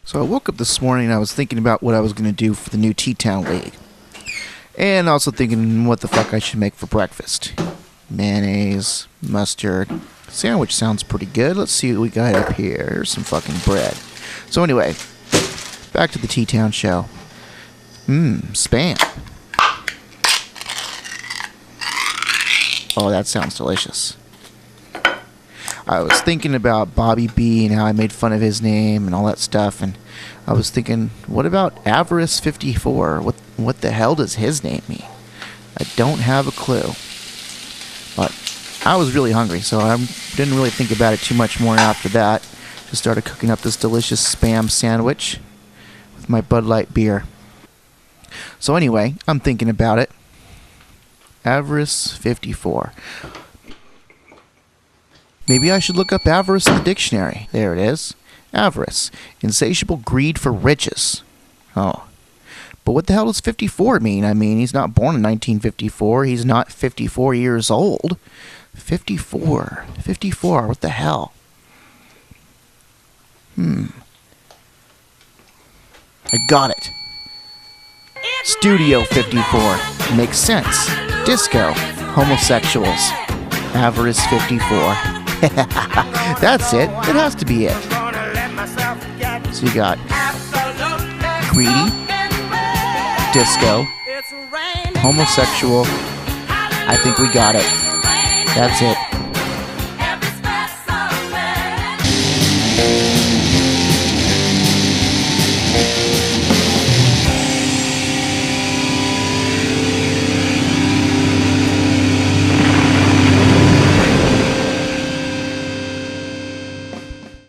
So I woke up this morning and I was thinking about what I was going to do for the new T-Town League. And also thinking what the fuck I should make for breakfast. Mayonnaise, mustard. Sandwich sounds pretty good. Let's see what we got up here. Here's some fucking bread. So anyway, back to the T-Town show. Spam. Oh, that sounds delicious. I was thinking about Bobby B and how I made fun of his name and all that stuff, and I was thinking, what about Avarice 54? What the hell does his name mean? I don't have a clue. But I was really hungry, so I didn't really think about it too much more after that. Just started cooking up this delicious Spam sandwich with my Bud Light beer. So anyway, I'm thinking about it. Avarice 54. Maybe I should look up avarice in the dictionary. There it is. Avarice. Insatiable greed for riches. Oh. But what the hell does 54 mean? I mean, he's not born in 1954. He's not 54 years old. 54. 54. What the hell? I got it. Studio 54. Makes sense. Disco. Homosexuals. Avarice 54. That's it. It has to be it. So you got greedy, disco, homosexual. I think we got it. That's it.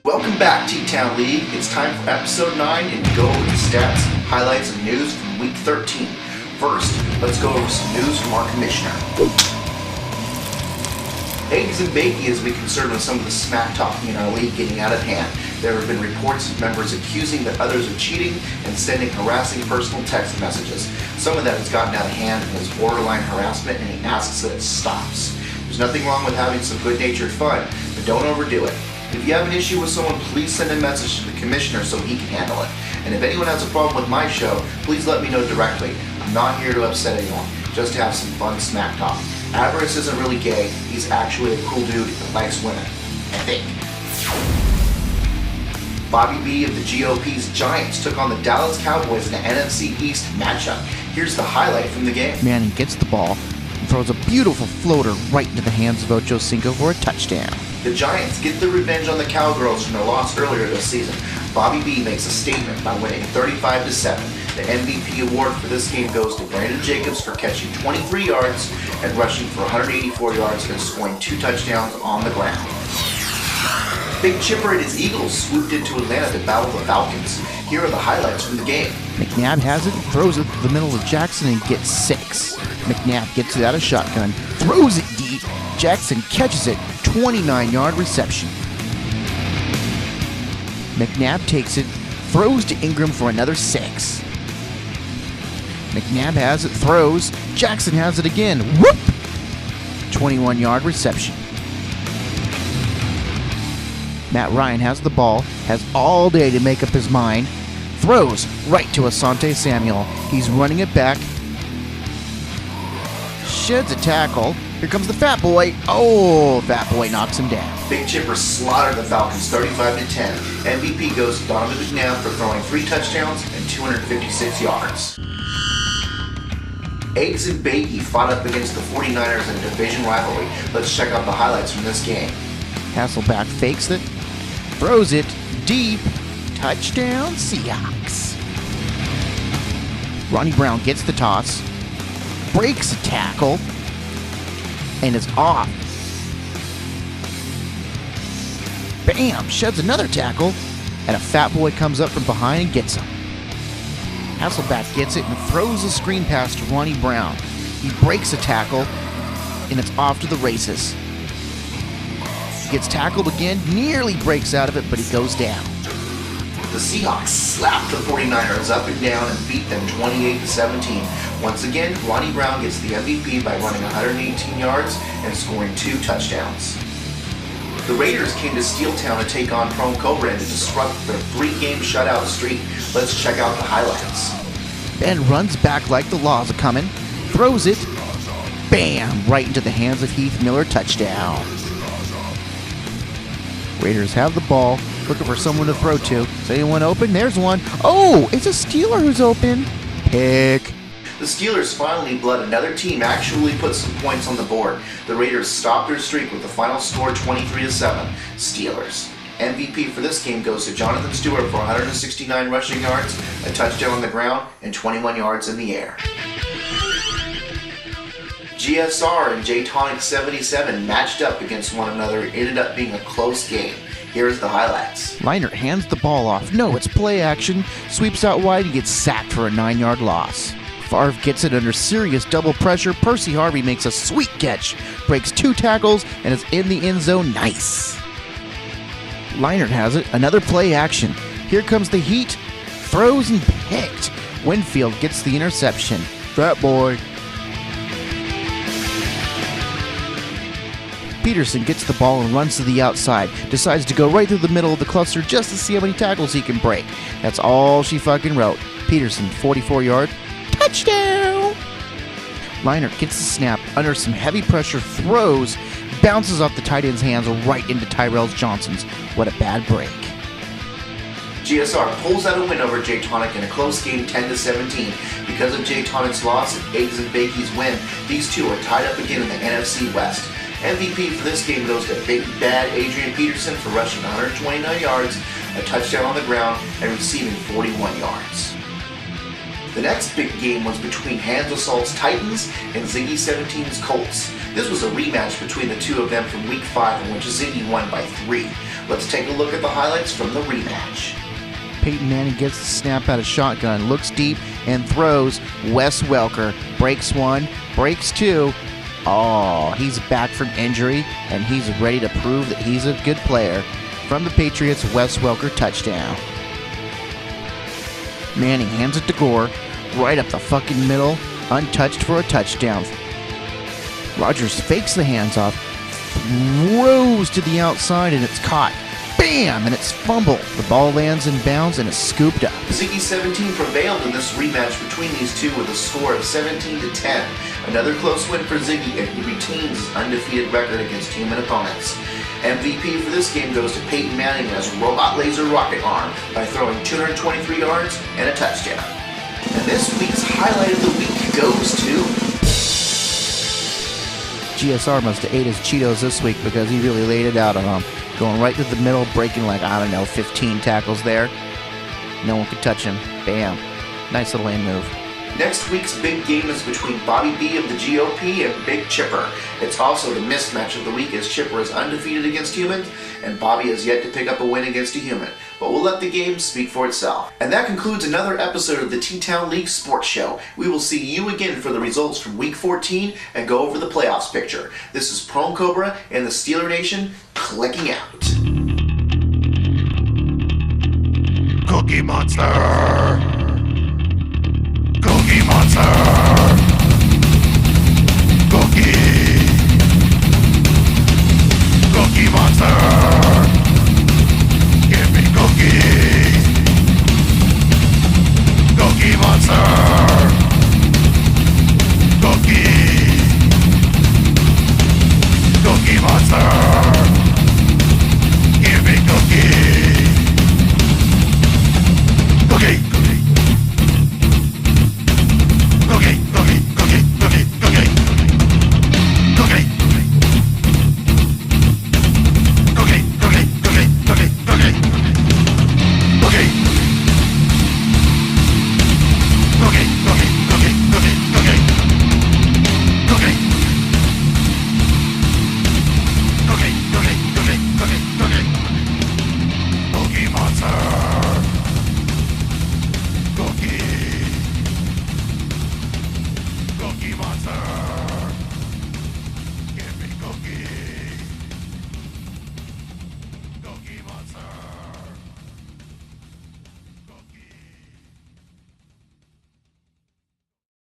Welcome back, T-Town League. It's time for episode 9 and to go over the stats, highlights, and news from week 13. First, let's go over some news from our commissioner. Eggs and Bakey has been concerned with some of the smack talking in our league getting out of hand. There have been reports of members accusing that others of cheating and sending harassing personal text messages. Some of that has gotten out of hand and is borderline harassment, and he asks that it stops. There's nothing wrong with having some good-natured fun, but don't overdo it. If you have an issue with someone, please send a message to the commissioner so he can handle it. And if anyone has a problem with my show, please let me know directly. I'm not here to upset anyone, just to have some fun smack talk. Avarice isn't really gay, he's actually a cool dude that likes women. I think. Bobby B of the GOP's Giants took on the Dallas Cowboys in an NFC East matchup. Here's the highlight from the game. Manning gets the ball and throws a beautiful floater right into the hands of Ocho Cinco for a touchdown. The Giants get their revenge on the Cowgirls from their loss earlier this season. Bobby B makes a statement by winning 35-7. The MVP award for this game goes to Brandon Jacobs for catching 23 yards and rushing for 184 yards and scoring 2 touchdowns on the ground. Big Chipper and his Eagles swooped into Atlanta to battle the Falcons. Here are the highlights from the game. McNabb has it, throws it to the middle of Jackson and gets 6. McNabb gets it out of shotgun, throws it deep. Jackson catches it, 29-yard reception. McNabb takes it, throws to Ingram for another 6. McNabb has it, throws. Jackson has it again. Whoop! 21-yard reception. Matt Ryan has the ball, has all day to make up his mind. Throws right to Asante Samuel. He's running it back. Sheds a tackle. Here comes the Fat Boy. Oh, Fat Boy knocks him down. Big Chipper slaughtered the Falcons 35-10. MVP goes to Donovan McNabb for throwing 3 touchdowns and 256 yards. Eggs and Bakey fought up against the 49ers in a division rivalry. Let's check out the highlights from this game. Hasselback fakes it, throws it deep. Touchdown, Seahawks. Ronnie Brown gets the toss, breaks a tackle, and is off. Bam! Sheds another tackle, and a Fat Boy comes up from behind and gets him. Hasselback gets it and throws a screen pass to Ronnie Brown. He breaks a tackle, and it's off to the races. He gets tackled again, nearly breaks out of it, but he goes down. The Seahawks slapped the 49ers up and down and beat them 28-17. Once again, Ronnie Brown gets the MVP by running 118 yards and scoring 2 touchdowns. The Raiders came to Steeltown to take on Prone Cobra and to disrupt their 3-game shutout streak. Let's check out the highlights. Ben runs back like the law's a-comin', throws it, bam, right into the hands of Heath Miller, touchdown. Raiders have the ball, looking for someone to throw to. Is anyone open? There's one. Oh, it's a Steeler who's open. Pick. The Steelers finally let another team actually put some points on the board. The Raiders stopped their streak with the final score 23-7. Steelers. MVP for this game goes to Jonathan Stewart for 169 rushing yards, a touchdown on the ground, and 21 yards in the air. GSR and J-Tonic 77 matched up against one another. It ended up being a close game. Here's the highlights. Leinart hands the ball off. No, it's play action. Sweeps out wide and gets sacked for a 9-yard loss. Favre gets it under serious double pressure. Percy Harvey makes a sweet catch, breaks 2 tackles, and is in the end zone. Nice. Leinart has it. Another play action. Here comes the heat. Throws and picked. Winfield gets the interception. Fat boy. Peterson gets the ball and runs to the outside. Decides to go right through the middle of the cluster just to see how many tackles he can break. That's all she fucking wrote. Peterson, 44-yard. Touchdown! Leinart gets the snap under some heavy pressure, throws, bounces off the tight end's hands right into Tyrell Johnson's. What a bad break. GSR pulls out a win over J-Tonic in a close game 10-17. Because of J-Tonic's loss and Eggs and Bakey's win, these two are tied up again in the NFC West. MVP for this game goes to Big Bad Adrian Peterson for rushing 129 yards, a touchdown on the ground, and receiving 41 yards. The next big game was between Hands Assault's Titans and Ziggy 17's Colts. This was a rematch between the two of them from Week 5 in which Ziggy won by 3. Let's take a look at the highlights from the rematch. Peyton Manning gets the snap out of shotgun, looks deep, and throws. Wes Welker breaks 1, breaks 2. Oh, he's back from injury, and he's ready to prove that he's a good player. From the Patriots, Wes Welker, touchdown. Manning hands it to Gore, right up the fucking middle, untouched for a touchdown. Rodgers fakes the hands off, throws to the outside, and it's caught. Bam! And it's fumbled. The ball lands in bounds, and it's scooped up. Ziggy 17 prevailed in this rematch between these two with a score of 17-10. Another close win for Ziggy, and he retains his undefeated record against human opponents. MVP for this game goes to Peyton Manning and his robot laser rocket arm by throwing 223 yards and a touchdown. And this week's highlight of the week goes to... GSR must have ate his Cheetos this week because he really laid it out on him. Going right through the middle, breaking 15 tackles there. No one could touch him. Bam. Nice little lane move. Next week's big game is between Bobby B of the GOP and Big Chipper. It's also the mismatch of the week as Chipper is undefeated against humans and Bobby has yet to pick up a win against a human. But we'll let the game speak for itself. And that concludes another episode of the T-Town League Sports Show. We will see you again for the results from Week 14 and go over the playoffs picture. This is Prone Cobra and the Steeler Nation clicking out. Cookie Monster! Cookie Monster! Cookie! Cookie Monster! Give me cookies! Cookie Monster! Cookies! Cookie Monster! Give me cookies! Cookie! Cookie, cookie, cookie, cookie, cookie. Cookie. Cookie, cookie, cookie, cookie, cookie. Cookie. Cookie, cookie, cookie, cookie, cookie. Cookie. Cookie, cookie, cookie, cookie, cookie. Cookie Monster. Cookie. Cookie Monster!